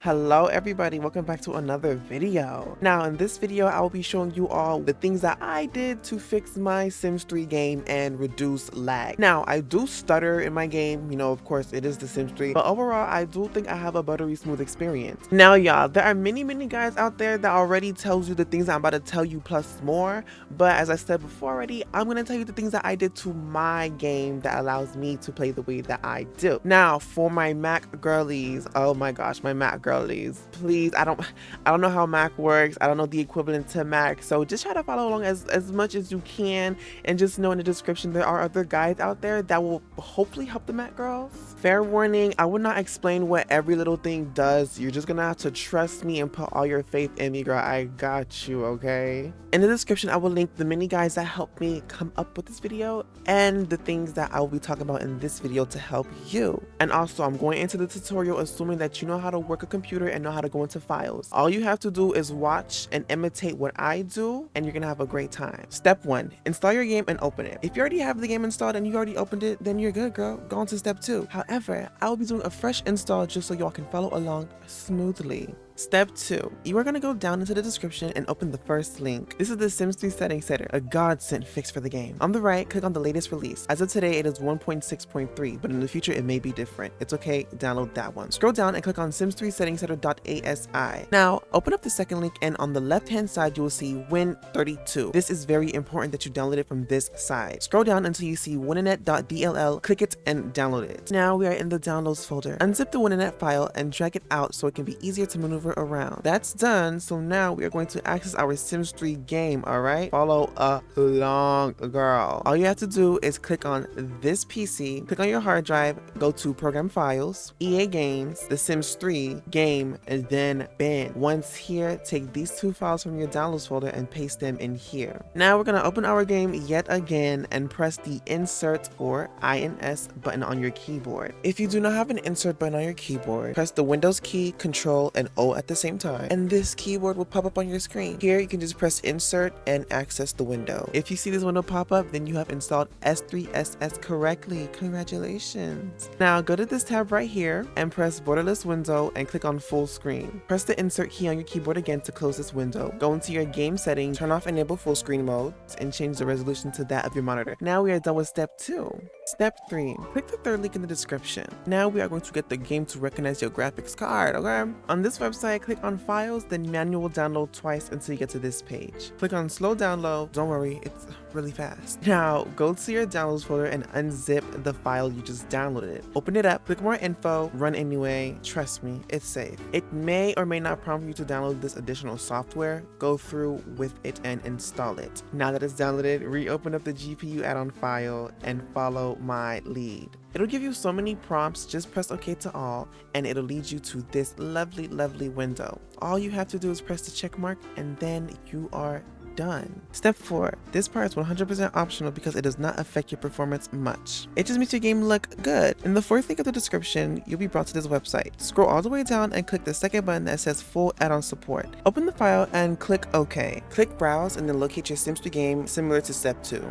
Hello everybody, welcome back to another video. Now in this video I will be showing you all the things that I did to fix my Sims 3 game and reduce lag. Now I do stutter in my game, of course it is the Sims 3, but overall I do think I have a buttery smooth experience. Now y'all, there are many guys out there that already tells you the things I'm about to tell you plus more, but as I said before already, I'm going to tell you the things that I did to my game that allows me to play the way that I do. Now for my Mac girlies, oh my gosh, my Mac girlies, please, I don't know how Mac works. I don't know the equivalent to Mac, so just try to follow along as much as you can, and just know in the description there are other guides out there that will hopefully help the Mac girls. Fair warning, I will not explain what every little thing does. You're just gonna have to trust me and put all your faith in me, girl. I got you, okay? In the description I will link the many guides that helped me come up with this video and the things that I will be talking about in this video to help you. And also I'm going into the tutorial assuming that you know how to work a computer and know how to go into files. All you have to do is watch and imitate what I do, and you're gonna have a great time. Step 1, install your game and open it. If you already have the game installed and you already opened it, then you're good, girl. Go on to step 2. However, I will be doing a fresh install just so y'all can follow along smoothly. Step 2, you are going to go down into the description and open the first link. This is the Sims 3 settings setter, a godsend fix for the game. On the right, click on the latest release. As of today, it is 1.6.3, but in the future, it may be different. It's okay, download that one. Scroll down and click on Sims 3 settings setter.asi. Now, open up the second link, and on the left-hand side, you will see Win32. This is very important that you download it from this side. Scroll down until you see Wininet.dll, click it and download it. Now we are in the downloads folder. Unzip the Wininet file and drag it out so it can be easier to maneuver around. That's done, so now we are going to access our Sims 3 game, alright? Follow along, girl. All you have to do is click on this PC, click on your hard drive, go to Program Files, EA Games, The Sims 3 game, and then bin. Once here, take these two files from your downloads folder and paste them in here. Now we're gonna open our game yet again and press the Insert or INS button on your keyboard. If you do not have an Insert button on your keyboard, press the Windows key, Control, and O at the same time, and this keyboard will pop up on your screen. Here you can just press Insert and access the window. If you see this window pop up, then you have installed S3SS correctly. Congratulations. Now go to this tab right here and press Borderless Window and click on Full Screen. Press the Insert key on your keyboard again to close this window. Go into your game settings, turn off Enable Full Screen Mode, and change the resolution to that of your monitor. Now we are done with step 2. Step 3, click the third link in the description. Now we are going to get the game to recognize your graphics card, okay? On this website, click on Files, then Manual Download twice until you get to this page. Click on Slow Download. Don't worry, it's really fast. Now, go to your downloads folder and unzip the file you just downloaded. Open it up, click More Info, run anyway. Trust me, it's safe. It may or may not prompt you to download this additional software. Go through with it and install it. Now that it's downloaded, reopen up the GPU add-on file and follow my lead. It'll give you so many prompts, just press OK to all, and it'll lead you to this lovely window. All you have to do is press the check mark, and then you are done. Step 4. This part is 100% optional because it does not affect your performance much. It just makes your game look good. In the fourth link of the description, you'll be brought to this website. Scroll all the way down and click the second button that says Full Add-on Support. Open the file and click OK. Click Browse and then locate your Sims 3 game similar to step 2.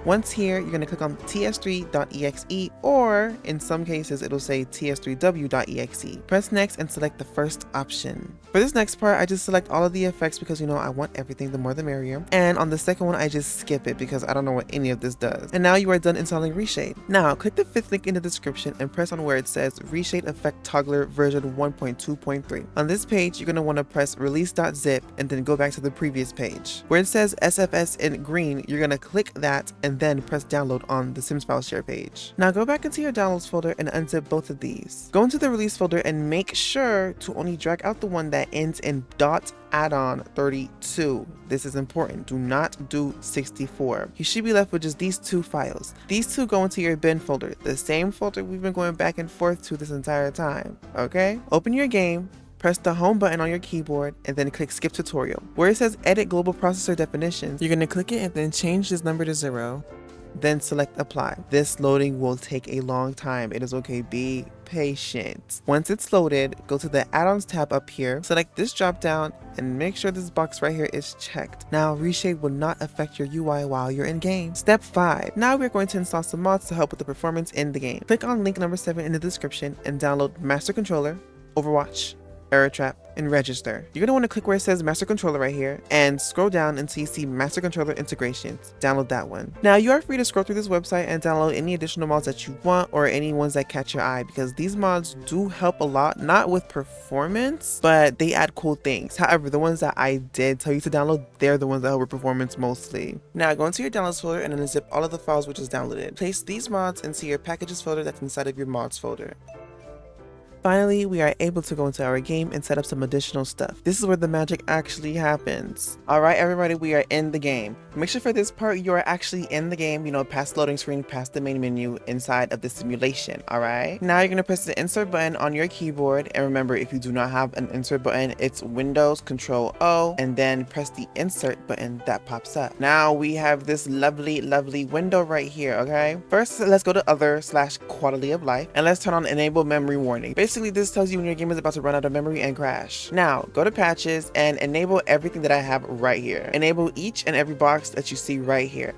Once here, you're going to click on ts3.exe, or in some cases, it'll say ts3w.exe. Press next and select the first option. For this next part, I just select all of the effects because I want everything, the more the merrier. And on the second one, I just skip it because I don't know what any of this does. And now you are done installing Reshade. Now, click the fifth link in the description and press on where it says Reshade Effect Toggler version 1.2.3. On this page, you're going to want to press release.zip and then go back to the previous page. Where it says SFS in green, you're going to click that and then press download on the Sims file share page. Now go back into your downloads folder and unzip both of these. Go into the release folder and make sure to only drag out the one that ends in .addon 32. This is important. Do not do 64. You should be left with just these two files. These two go into your bin folder, the same folder we've been going back and forth to this entire time, okay? Open your game, press the home button on your keyboard, and then click skip tutorial. Where it says edit global processor definitions, you're gonna click it and then change this number to 0. Then select apply. This loading will take a long time. It is okay, be patient. Once it's loaded, go to the add-ons tab up here, select this drop down, and make sure this box right here is checked. Now Reshade will not affect your UI while you're in game. Step 5. Now we're going to install some mods to help with the performance in the game. Click on link number 7 in the description and download Master Controller, Overwatch, error trap, and register. You're gonna want to click where it says master controller right here and scroll down until you see master controller integrations. Download that one. Now you are free to scroll through this website and download any additional mods that you want or any ones that catch your eye, because these mods do help a lot, not with performance, but they add cool things. However, the ones that I did tell you to download, they're the ones that help with performance mostly. Now go into your downloads folder and then zip all of the files which is downloaded. Place these mods into your packages folder that's inside of your mods folder. Finally, we are able to go into our game and set up some additional stuff. This is where the magic actually happens. Alright everybody, we are in the game. Make sure for this part you are actually in the game, past the loading screen, past the main menu, inside of the simulation, alright? Now you're going to press the insert button on your keyboard, and remember, if you do not have an insert button, it's Windows Control O, and then press the insert button that pops up. Now we have this lovely window right here, okay? First, let's go to other/quality of life, and let's turn on enable memory warning. Basically, this tells you when your game is about to run out of memory and crash. Now, go to patches and enable everything that I have right here. Enable each and every box that you see right here.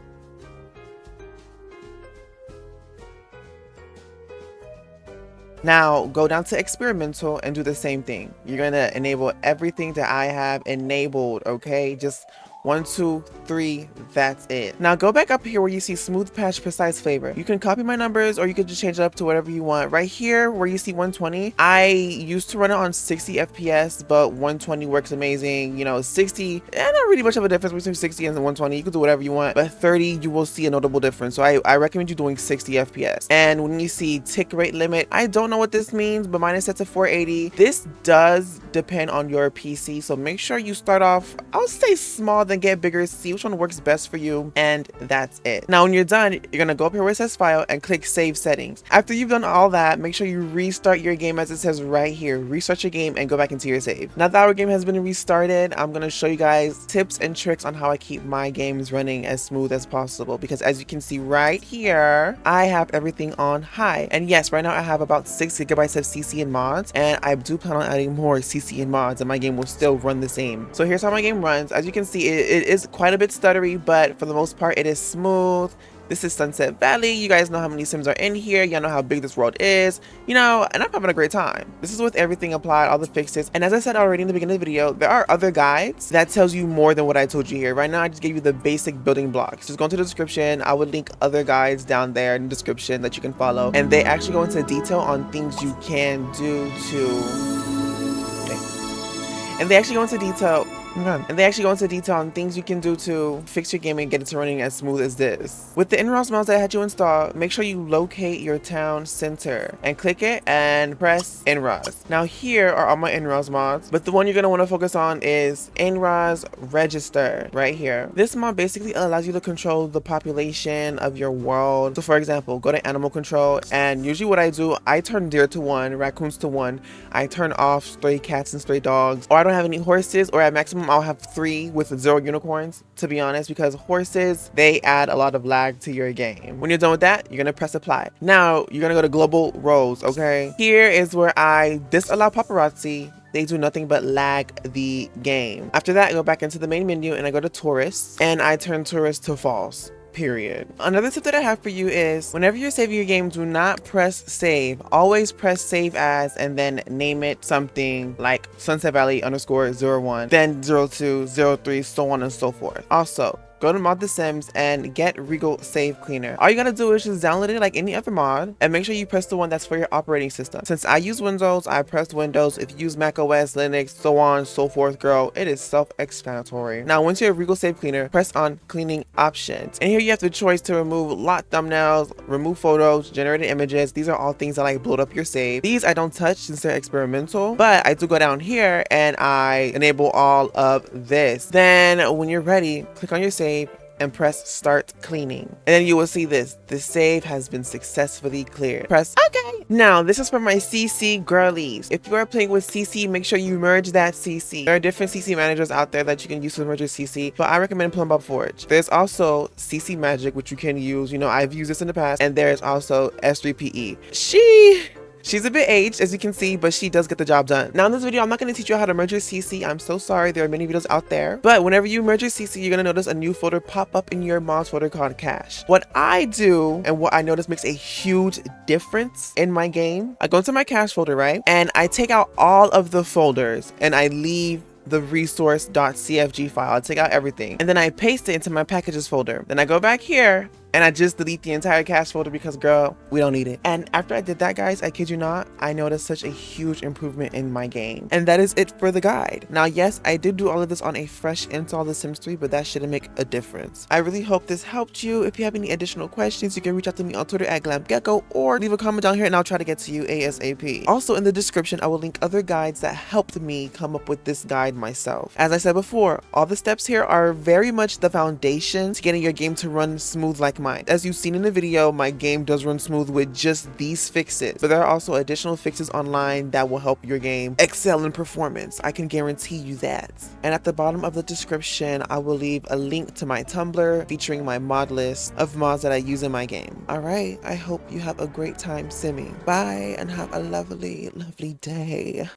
Now, go down to experimental and do the same thing. You're gonna enable everything that I have enabled, okay? Just 1, 2, 3, that's it. Now go back up here where you see smooth patch precise flavor. You can copy my numbers or you can just change it up to whatever you want. Right here where you see 120, I used to run it on 60 FPS, but 120 works amazing. 60, not really much of a difference between 60 and 120. You can do whatever you want, but 30, you will see a notable difference. So I recommend you doing 60 FPS. And when you see tick rate limit, I don't know what this means, but mine is set to 480. This does depend on your PC, so make sure you start off, I'll say small, then get bigger, see which one works best for you, and that's it. Now when you're done, you're gonna go up here where it says file and click save settings. After you've done all that, make sure you restart your game as it says right here. Restart your game and go back into your save. Now that our game has been restarted, I'm gonna show you guys tips and tricks on how I keep my games running as smooth as possible, because as you can see right here, I have everything on high. And yes, right now I have about 6 gigabytes of CC and mods, and I do plan on adding more CC and mods, and my game will still run the same. So here's how my game runs. As you can see, it is quite a bit stuttery, but for the most part it is smooth. This is Sunset Valley. You guys know how many sims are in here. Y'all know how big this world is, and I'm having a great time. This is with everything applied, all the fixes. And as I said already in the beginning of the video, there are other guides that tells you more than what I told you here. Right now, I just gave you the basic building blocks. Just go into the description. I would link other guides down there in the description that you can follow. And they actually go into detail on things you can do to... And they actually go into detail on things you can do to fix your game and get it to running as smooth as this. With the Nraas Mods that I had you install, make sure you locate your town center and click it and press Nraas. Now here are all my Nraas mods, but the one you're going to want to focus on is Nraas Register right here. This mod basically allows you to control the population of your world. So for example, go to animal control, and usually what I do, I turn deer to 1, raccoons to 1. I turn off stray cats and stray dogs, or I don't have any horses, or at maximum I'll have 3 with 0 unicorns, to be honest, because horses, they add a lot of lag to your game. When you're done with that, you're gonna press apply. Now you're gonna go to global roles, okay? Here is where I disallow paparazzi. They do nothing but lag the game. After that, I go back into the main menu and I go to tourists, and I turn tourists to false. Period. Another tip that I have for you is whenever you're saving your game, do not press save. Always press save as and then name it something like Sunset Valley _01, then 02, 03, so on and so forth. Also, go to Mod The Sims and get Regul Save Cleaner. All you gotta do is just download it like any other mod, and make sure you press the one that's for your operating system. Since I use Windows, I pressed Windows. If you use Mac OS, Linux, so on and so forth, girl, it is self-explanatory. Now, once you have Regul Save Cleaner, press on cleaning options. And here you have the choice to remove locked thumbnails, remove photos, generated images. These are all things that like bloat up your save. These I don't touch since they're experimental, but I do go down here and I enable all of this. Then when you're ready, click on your save and press start cleaning, and then you will see this. The save has been successfully cleared. Press OK. Now this is for my CC girlies. If you are playing with CC, make sure you merge that CC. There are different CC managers out there that you can use to merge your CC, but I recommend Plumbob Forge. There's also CC Magic, which you can use. I've used this in the past, and there's also S3PE. She's a bit aged, as you can see, but she does get the job done. Now in this video, I'm not going to teach you how to merge your CC. I'm so sorry. There are many videos out there. But whenever you merge your CC, you're going to notice a new folder pop up in your mods folder called cache. What I do and what I notice makes a huge difference in my game, I go into my cache folder, right? And I take out all of the folders and I leave the resource.cfg file. I take out everything and then I paste it into my packages folder. Then I go back here and I just delete the entire cache folder because, girl, we don't need it. And after I did that, guys, I kid you not, I noticed such a huge improvement in my game. And that is it for the guide. Now, yes, I did do all of this on a fresh install of The Sims 3, but that shouldn't make a difference. I really hope this helped you. If you have any additional questions, you can reach out to me on Twitter at GlamGecko or leave a comment down here and I'll try to get to you ASAP. Also, in the description, I will link other guides that helped me come up with this guide myself. As I said before, all the steps here are very much the foundation to getting your game to run smooth like mine. As you've seen in the video, my game does run smooth with just these fixes, but there are also additional fixes online that will help your game excel in performance. I can guarantee you that. And at the bottom of the description, I will leave a link to my Tumblr featuring my mod list of mods that I use in my game. All right, I hope you have a great time simming. Bye and have a lovely, lovely day.